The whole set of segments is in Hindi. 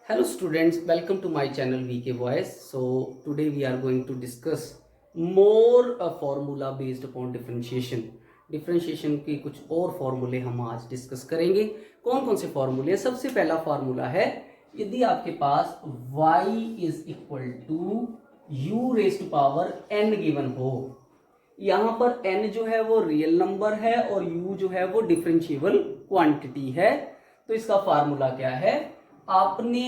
Hello students, welcome to my channel VK Voice. So today we are going to discuss more a formula based upon differentiation. Differentiation की कुछ और फॉर्मूले हम आज डिस्कस करेंगे। कौन कौन से फॉर्मूले? सबसे पहला फॉर्मूला है, यदि आपके पास y is equal to u raise to power n given हो, यहाँ पर n जो है वो रियल नंबर है और u जो है वो डिफरेंशिएबल क्वांटिटी है। तो इसका फार्मूला क्या है? आपने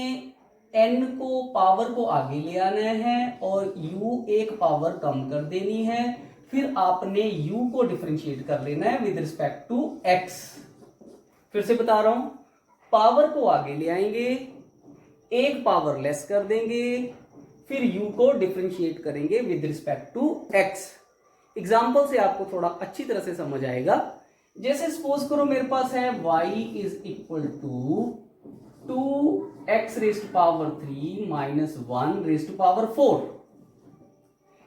n को पावर को आगे ले आना है और u एक पावर कम कर देनी है, फिर आपने u को डिफरेंशिएट कर लेना है विद रिस्पेक्ट टू x। फिर से बता रहा हूं, पावर को आगे ले आएंगे, एक पावर लेस कर देंगे, फिर u को डिफरेंशिएट करेंगे with respect to x। Example से आपको थोड़ा अच्छी तरह से समझ आएगा। जैसे सपोज करो मेरे पास है y is equal to 2x raise to power 3 minus 1 raise to power 4।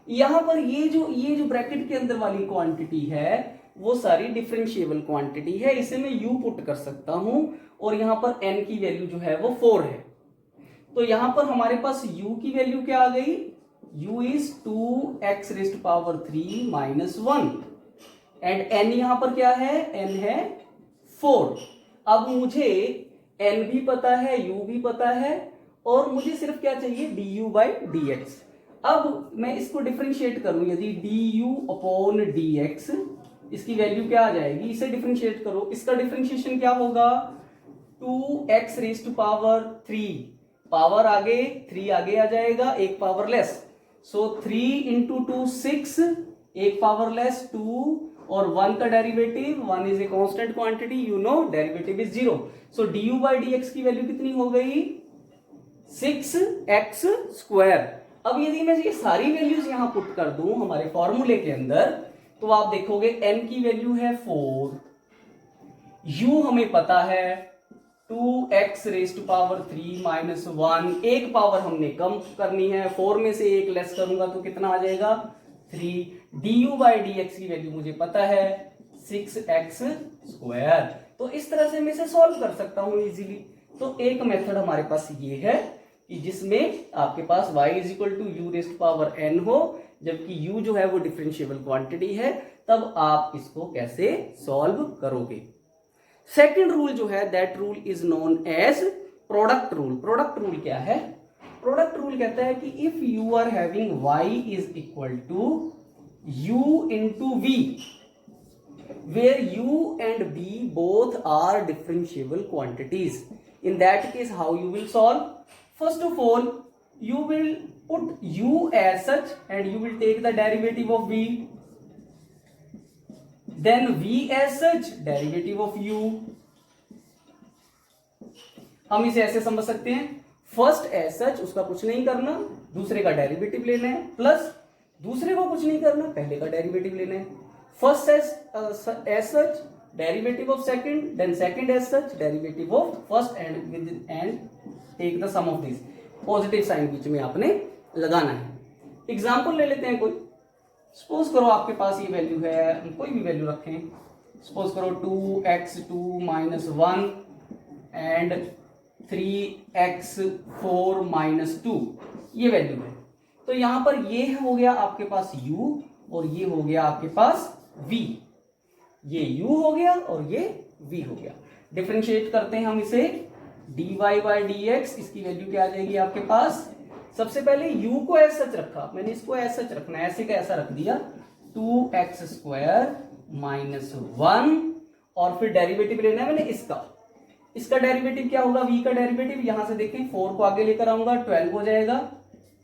यहां पर ये जो ब्रैकेट के अंदर वाली क्वांटिटी है वो सारी डिफरेंशिएबल क्वांटिटी है, इसे मैं u पुट कर सकता हूं और यहां पर n की वैल्यू जो है वो 4 है। तो यहां पर हमारे पास u की वैल्यू क्या आ गई? u is 2x raise to power 3 minus 1 and n यहां पर क्या है? n है 4। अब मुझे n भी पता है, u भी पता है और मुझे सिर्फ क्या चाहिए? du by dx। अब मैं इसको डिफरेंशिएट करूं, यदि du अपॉन dx, इसकी वैल्यू क्या आ जाएगी? इसे डिफरेंशिएट करो, इसका डिफरेंशिएशन क्या होगा? 2x raise to power 3, power आगे 3 आगे आ जाएगा, एक पावर लेस, सो 3 इंटू 2 6, एक पावर लेस 2 और 1 का derivative, 1 is a constant quantity, you know derivative is 0। So du by dx की वैल्यू कितनी हो गई? 6x square. अब यदि मैं ये सारी वैल्यूज यहां पुट कर दूं हमारे फॉर्मूले के अंदर, तो आप देखोगे n की वैल्यू है 4, u हमें पता है 2x raise to power 3 minus 1, एक पावर हमने कम करनी है, 4 में से एक लेस करूंगा तो कितना आ जाएगा? 3। du बाई dx की वैल्यू मुझे पता है 6x स्क्वायर। तो इस तरह से मैं इसे सॉल्व कर सकता हूं इजीली। तो एक मेथड हमारे पास ये है कि जिसमें आपके पास y is equal to u raise to power n हो, जबकि u जो है वो डिफरेंशिएबल क्वांटिटी है, तब आप इसको कैसे सॉल्व करोगे? सेकंड रूल जो है, that rule is known as product rule. Product rule क्या है? प्रोडक्ट रूल कहता है कि if you are having y is equal to u into v, where u and v both are differentiable quantities, in that case how you will solve? First of all, you will put u as such and you will take the derivative of v, then v as such, derivative of u। हम इसे ऐसे समझ सकते हैं, फर्स्ट एज सच उसका कुछ नहीं करना, दूसरे का डेरिवेटिव लेना है, प्लस दूसरे को कुछ नहीं करना, पहले का डेरिवेटिव लेना है। First as such derivative of second, then second as such derivative of first and take the sum of this. Positive sign बीच में आपने लगाना है। एग्जांपल ले लेते हैं कोई। सपोज करो आपके पास ये वैल्यू है, कोई भी वैल्यू रखें, सपोज करो 2x2 minus 1 and 3x4 minus 2, ये वैल्यू है। तो यहां पर ये हो गया आपके पास u और ये हो गया आपके पास v, ये u हो गया और ये v हो गया। डिफरेंशिएट करते हैं हम इसे, dy बाई dx, इसकी वैल्यू क्या आ जाएगी आपके पास? सबसे पहले u को ऐसा सच रखा, मैंने इसको ऐसा सच रखना है, ऐसे का ऐसा रख दिया, 2x स्क्वायर माइनस 1 और फिर डेरिवेटिव लेना है मैंने इसका डेरिवेटिव क्या होगा? v का डेरिवेटिव, यहां से देखें 4 को आगे लेकर आऊंगा, 12 हो जाएगा,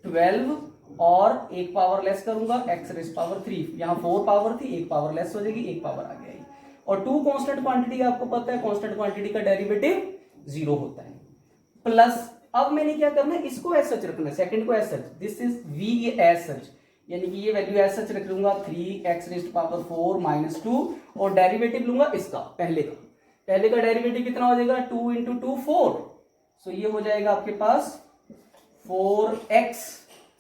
12 और एक पावर लेस करूंगा, x रेज पावर 3, यहां 4 पावर थी, एक पावर लेस हो जाएगी, एक पावर आ गई। और 2 कांस्टेंट क्वांटिटी आपको पता है, कांस्टेंट क्वांटिटी का डेरिवेटिव 0 होता है, प्लस अब मैंने क्या करना है? इसको एज सच रखना है, सेकंड को as such, this is v as such, यानी कि ये वैल्यू एज सच रख लूंगा 3x रेज पावर 4 माइनस 2 और डेरिवेटिव लूंगा इसका, पहले का डेरिवेटिव कितना हो जाएगा? 2 इंटू 2 4, सो ये हो जाएगा आपके पास 4x,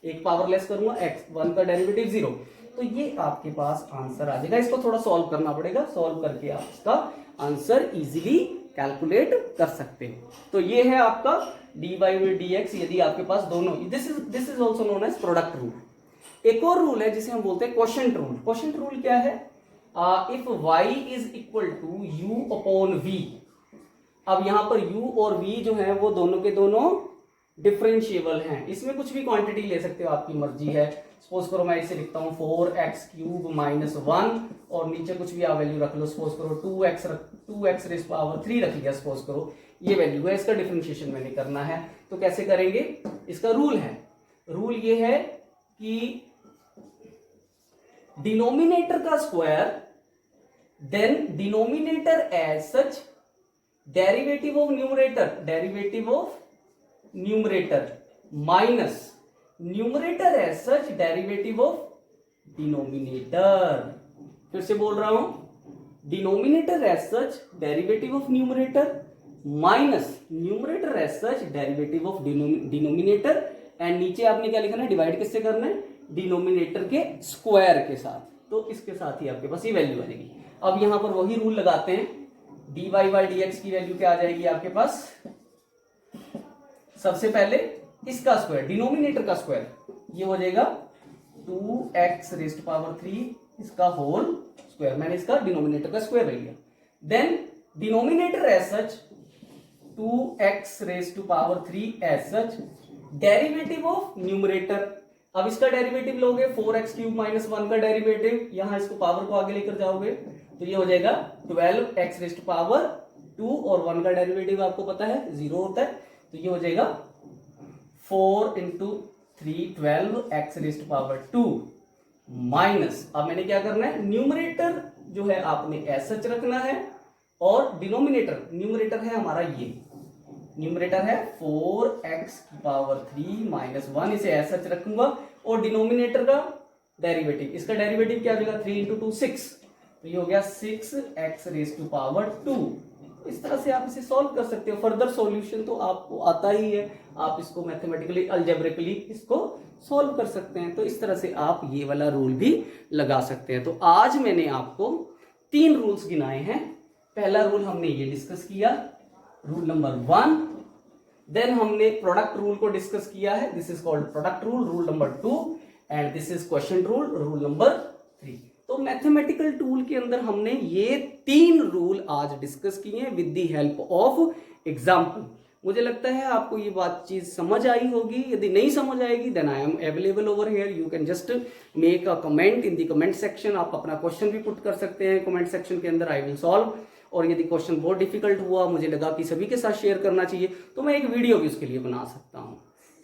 एक पावर लेस करूंगा x, 1 का डेरिवेटिव 0, तो ये आपके पास आंसर आ जाएगा। इसको थोड़ा सॉल्व करना पड़ेगा, सॉल्व करके आप इसका आंसर इजीली कैलकुलेट कर सकते हो। तो ये है आपका dy बाई डी एक्स, यदि आपके पास दोनों, this is also known as product rule. एक और रूल है जिसे हम बोलते हैं क्वोशंट रूल। क्वोशंट रूल क्या है? If y is equal to u upon v। अब यहां पर u और v जो है वो दोनों के दोनों डिफरेंशिएबल हैं। इसमें कुछ भी क्वांटिटी ले सकते हो, आपकी मर्जी है। सपोज करो मैं इसे लिखता हूं 4x³ माइनस 1 और नीचे कुछ भी आप वैल्यू रख लो। सपोज करो 2x रेज़ पावर 3 रख लिया। सपोज करो ये वैल्यू है, इसका डिफरेंशिएशन मैंने करना है। तो कैसे करेंगे? इसका रूल है, रूल ये है कि डिनोमिनेटर का square then denominator as such derivative of numerator minus numerator as such derivative of denominator. फिर से बोल रहा हूं, denominator as such derivative of numerator minus numerator as such derivative of denominator. And नीचे आपने क्या लिखना है? डिवाइड किससे करना है? डिनोमिनेटर के स्क्वायर के साथ। तो इसके साथ ही आपके पास ये वैल्यू आ जाएगी। अब यहां पर वही रूल लगाते हैं। dy बाई डी एक्स की वैल्यू क्या आ जाएगी आपके पास? सबसे पहले इसका स्क्वायर, डिनोमिनेटर का स्क्वायर, ये हो जाएगा 2x रेज़ पावर 3 इसका होल स्क्वायर। मैंने इसका डिनोमिनेटर का स्क्वायर ले लिया। Then denominator as such 2x raise to power 3 as such derivative of numerator. अब इसका डेरिवेटिव लोगे 4x³ माइनस 1 का डेरिवेटिव, यहां इसको पावर को आगे लेकर जाओगे तो ये हो जाएगा 12x रेज़ टू पावर 2 और 1 का डेरिवेटिव आपको पता है 0 होता है। तो ये हो जाएगा 4 into 3 12x raise to power 2 minus, अब मैंने क्या करना है? न्यूमरेटर जो है आपने एज सच रखना है और डिनोमिनेटर, न्यूमरेटर है हमारा ये, न्यूमरेटर है 4x की पावर 3 माइनस 1, इसे एज सच रखूंगा। और डिनोमिनेटर का डेरिवेटिव, इसका डेरिवेटिव क्या मिला? 3 इंटू 2 6, तो ये हो गया 6x रेज़ टू पावर 2। इस तरह से आप इसे सॉल्व कर सकते हो। फर्दर सॉल्यूशन तो आपको आता ही है, आप इसको मैथमेटिकली अलजेब्रिकली इसको सॉल्व कर सकते हैं। तो इस तरह से आप ये वाला रूल भी लगा सकते हैं। तो आज मैंने आपको 3 रूल्स गिनाए हैं। पहला रूल हमने ये डिस्कस किया, रूल नंबर 1। देन हमने प्रोडक्ट रूल को डिस्कस किया है, this is called product rule, rule number 2। And this is question rule, rule number 3। तो मैथमेटिकल टूल के अंदर हमने ये 3 रूल आज डिस्कस किए हैं with the help of example. मुझे लगता है आपको ये बात चीज समझ आई होगी। यदि नहीं समझ आएगी then I am available over here, you can just make a comment in the comment section. आप अपना क्वेश्चन भी पुट कर सकते हैं कमेंट सेक्शन के अंदर, आई विल सॉल्व। और यदि क्वेश्चन बहुत डिफिकल्ट हुआ, मुझे लगा कि सभी के साथ शेयर करना चाहिए, तो मैं एक वीडियो भी उसके लिए बना सकता हूँ।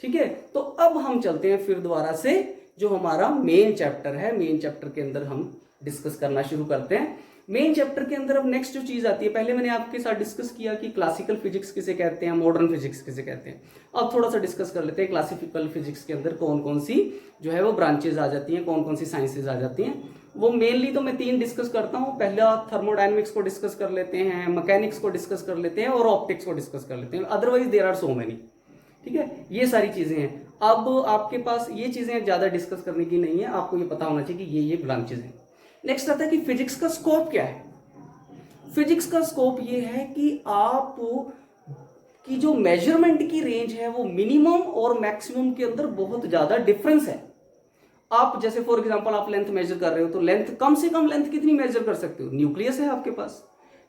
ठीक है, तो अब हम चलते हैं फिर दोबारा से जो हमारा मेन चैप्टर है, मेन चैप्टर के अंदर हम डिस्कस करना शुरू करते हैं। मेन चैप्टर के अंदर अब नेक्स्ट जो चीज आती है, पहले मैंने आपके साथ डिस्कस किया कि क्लासिकल फिजिक्स किसे कहते हैं, मॉडर्न फिजिक्स किसे कहते हैं। अब थोड़ा सा डिस्कस कर लेते हैं क्लासिकल फिजिक्स के अंदर कौन कौन सी जो है वो ब्रांचेज आ जाती हैं, कौन कौन सी साइंसेज आ जाती हैं। वो मेनली तो मैं 3 डिस्कस करता हूँ। पहला थर्मोडायनेमिक्स को डिस्कस कर लेते हैं, मैकेनिक्स को डिस्कस कर लेते हैं और ऑप्टिक्स को डिस्कस कर लेते हैं। Otherwise there are so many. ठीक है, ये सारी चीजें हैं। अब आपके पास ये चीजें ज्यादा डिस्कस करने की नहीं है, आपको ये पता होना चाहिए कि ये ब्रांचेज हैं। नेक्स्ट आता है कि फिजिक्स का स्कोप क्या है। फिजिक्स का स्कोप ये है कि आप की जो मेजरमेंट की रेंज है वो मिनिमम और मैक्सिमम के अंदर बहुत ज्यादा डिफरेंस है। आप जैसे फॉर एग्जांपल आप लेंथ मेजर कर रहे हो, तो लेंथ कम से कम लेंथ कितनी मेजर कर सकते हो? न्यूक्लियस है आपके पास,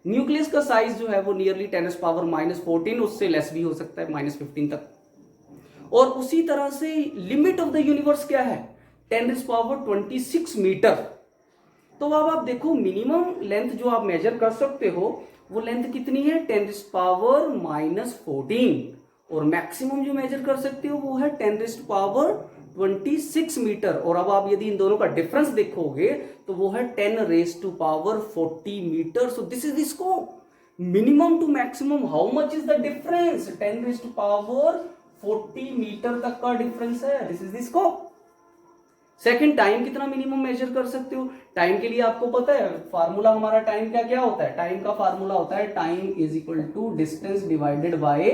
न्यूक्लियस का साइज जो है वो नियरली 10⁻⁻14, उससे लेस भी हो सकता है -15 तक। और उसी तरह से लिमिट ऑफ द यूनिवर्स क्या है? 10⁻26 मीटर। तो अब आप देखो मिनिमम लेंथ जो आप मेजर कर सकते हो वो लेंथ कितनी है? 10⁻⁻14। और मैक्सिमम जो मेजर कर सकते हो वो है 10⁻26 मीटर। और अब आप यदि इन दोनों का डिफरेंस देखोगे तो वो है 10⁻40 metre. So this is the scope, minimum to maximum how much is the difference? 10⁻40 metre तक का डिफरेंस है, this is the scope. Second, time कितना मिनिमम मेजर कर सकते हो? टाइम के लिए आपको पता है फार्मूला हमारा टाइम का क्या होता है? टाइम का फार्मूला होता है time is equal to distance divided by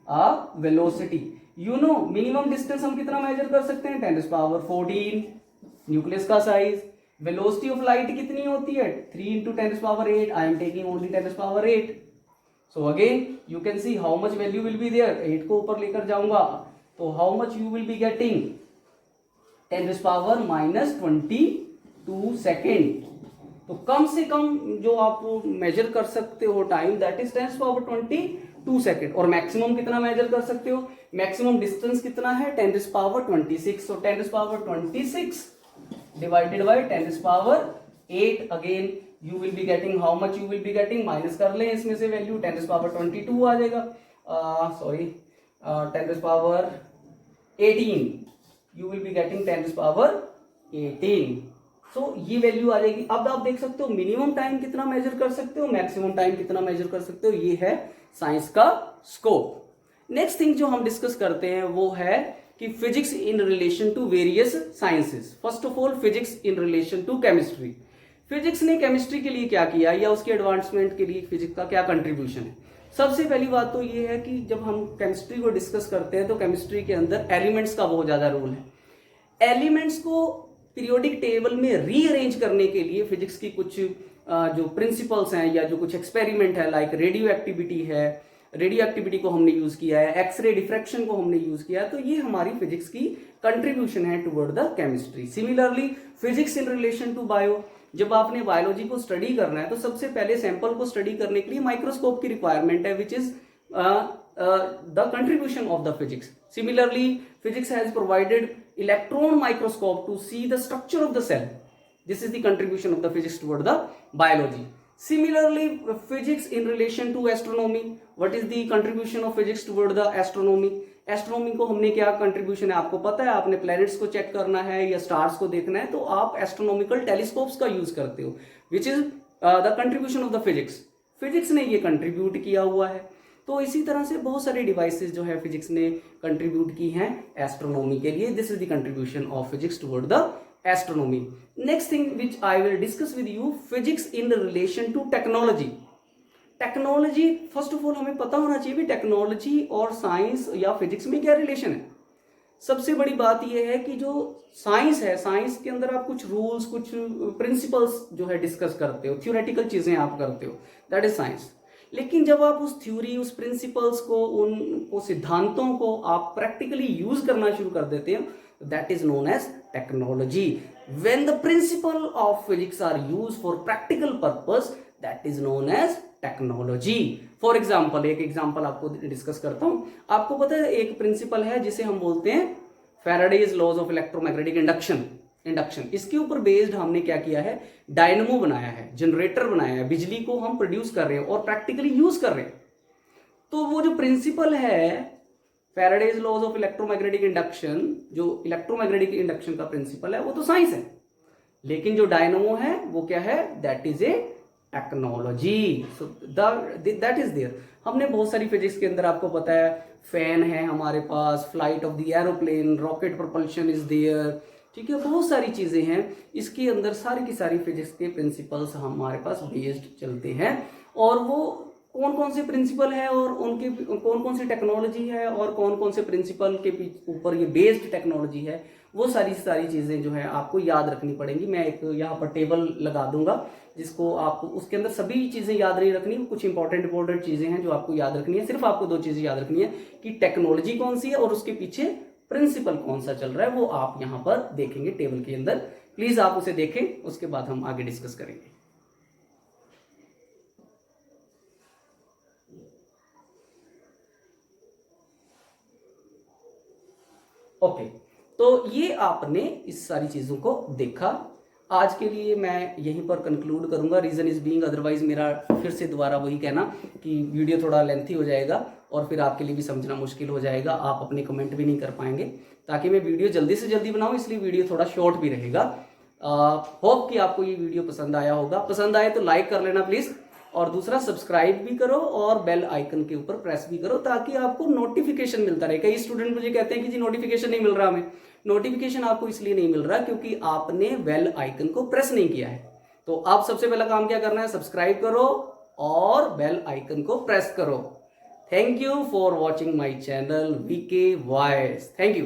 a velocity. You know minimum distance हम कितना मेजर कर सकते हैं? 10⁻14 न्यूक्लियस का साइज। वेलोसिटी ऑफ लाइट कितनी होती है? 3 × 10⁸। I am taking only 10⁸। So again you can see how much value will be there, 8 को ऊपर लेकर जाऊंगा तो how much you will be getting 10⁻22 second. तो कम से कम जो आप मेजर कर सकते हो टाइम दैट इज 10⁻22 सेकेंड। और मैक्सिमम कितना मेजर कर सकते हो, मैक्सिमम डिस्टेंस कितना है 10⁻26। तो 10⁻26 divided by 10⁻8, again you will be getting how much you will be getting, minus कर लें इसमें से वैल्यू 10⁻22 आ जाएगा, sorry 10⁻18 you will be getting 10⁻18। सो ये वैल्यू आ जाएगी। अब आप देख सकते हो मिनिमम टाइम कितना मेजर कर सकते हो, मैक्सिमम टाइम कितना मेजर कर सकते हो, ये है साइंस का स्कोप। नेक्स्ट थिंग जो हम डिस्कस करते हैं वो है कि physics in relation to various sciences. First of all physics in relation to chemistry. Physics ने केमिस्ट्री के लिए क्या किया या उसके एडवांसमेंट के लिए फिजिक्स का क्या कंट्रीब्यूशन है। सबसे पहली बात तो ये है कि जब हम केमिस्ट्री को डिस्कस करते हैं तो केमिस्ट्री के अंदर एलिमेंट्स का बहुत ज्यादा रोल है। एलिमेंट्स को पीरियोडिक टेबल में रीअरेंज करने के लिए फिजिक्स की कुछ जो प्रिंसिपल्स हैं या जो कुछ एक्सपेरिमेंट है, लाइक रेडियो एक्टिविटी है, रेडियो एक्टिविटी को हमने यूज किया है, एक्सरे डिफ्रैक्शन को हमने यूज किया है, तो ये हमारी फिजिक्स की कंट्रीब्यूशन है toward the chemistry. Similarly physics in relation to bio, जब आपने बायोलॉजी को स्टडी करना है तो सबसे पहले सैंपल को स्टडी करने के लिए माइक्रोस्कोप की रिक्वायरमेंट है, which is the contribution of the physics. Similarly, physics has provided electron microscope to see the structure of the cell. This is the contribution of the physics toward the biology. Similarly, physics in relation to astronomy. What is the contribution of physics toward the astronomy? Astronomy को हमने क्या कंट्रीब्यूशन है आपको पता है, आपने प्लैनेट्स को चेक करना है या स्टार्स को देखना है तो आप एस्ट्रोनॉमिकल टेलीस्कोप्स का यूज करते हो, which is the contribution of the physics. Physics ने ये कंट्रीब्यूट किया हुआ है। तो इसी तरह से बहुत सारे डिवाइसेस जो है फिजिक्स ने कंट्रीब्यूट की हैं एस्ट्रोनॉमी के लिए। This is the contribution of physics toward the astronomy. Next thing which I will discuss with you, physics in relation to technology. Technology, first of all हमें पता होना चाहिए भी टेक्नोलॉजी और साइंस या फिजिक्स में क्या रिलेशन है। सबसे बड़ी बात यह है कि जो साइंस है, साइंस के अंदर आप कुछ रूल्स, कुछ प्रिंसिपल्स जो है डिस्कस करते हो, थ्योरेटिकल चीजें आप करते हो, दैट इज साइंस। लेकिन जब आप उस थ्योरी, उस प्रिंसिपल्स को, उन सिद्धांतों को आप प्रैक्टिकली यूज करना शुरू कर देते हो, that is known as technology. When the principle of physics are used for practical purpose, that is known as technology. For example, एक एग्जाम्पल आपको डिस्कस करता हूं। आपको पता है एक प्रिंसिपल है जिसे हम बोलते हैं Faraday's laws of electromagnetic induction. इसके ऊपर बेस्ड हमने क्या किया है, डायनमो बनाया है, जनरेटर बनाया है, बिजली को हम प्रोड्यूस कर रहे हैं और प्रैक्टिकली यूज कर रहे हैं। तो वो जो प्रिंसिपल है Faraday's laws of electromagnetic induction, जो इलेक्ट्रोमैग्नेटिक इंडक्शन का प्रिंसिपल है वो तो साइंस है, लेकिन जो डायनमो है वो क्या है, that is a technology. So that is there. हमने बहुत सारी फिजिक्स के अंदर आपको पता है फैन है हमारे पास, flight of the aeroplane, rocket propulsion is there, ठीक है, बहुत सारी चीजें हैं इसके अंदर। सारी की सारी फिजिक्स के प्रिंसिपल्स हमारे पास बेस्ड चलते हैं। और वो कौन कौन से प्रिंसिपल है और उनके कौन कौन सी टेक्नोलॉजी है और कौन कौन से प्रिंसिपल के ऊपर ये बेस्ड टेक्नोलॉजी है, वो सारी चीजें जो है आपको याद रखनी पड़ेंगी। मैं एक यहाँ पर टेबल लगा दूंगा जिसको आपको, उसके अंदर सभी चीजें याद नहीं रखनी, कुछ इंपॉर्टेंट चीजें हैं जो आपको याद रखनी है। सिर्फ आपको दो चीजें याद रखनी है कि टेक्नोलॉजी कौन सी है और उसके पीछे प्रिंसिपल कौन सा चल रहा है, वो आप यहां पर देखेंगे टेबल के अंदर। प्लीज आप उसे देखें, उसके बाद हम आगे डिस्कस करेंगे। ओके, तो ये आपने इस सारी चीजों को देखा। आज के लिए मैं यहीं पर कंक्लूड करूंगा, रीजन इज बीइंग, अदरवाइज मेरा फिर से दोबारा वही कहना कि वीडियो थोड़ा लेंथी हो जाएगा और फिर आपके लिए भी समझना मुश्किल हो जाएगा, आप अपने कमेंट भी नहीं कर पाएंगे। ताकि मैं वीडियो जल्दी से जल्दी बनाऊं, इसलिए वीडियो थोड़ा शॉर्ट भी रहेगा। होप कि आपको ये वीडियो पसंद आया होगा। पसंद आए तो लाइक कर लेना प्लीज, और दूसरा सब्सक्राइब भी करो और बेल आइकन के ऊपर प्रेस भी करो ताकि आपको नोटिफिकेशन मिलता रहे। कई स्टूडेंट मुझे कहते हैं कि जी नोटिफिकेशन नहीं मिल रहा हमें। नोटिफिकेशन आपको इसलिए नहीं मिल रहा क्योंकि आपने बेल आइकन को प्रेस नहीं किया है। तो आप सबसे पहला काम क्या करना है, सब्सक्राइब करो और बेल आइकन को प्रेस करो। Thank you for watching my channel VK voice. Thank you.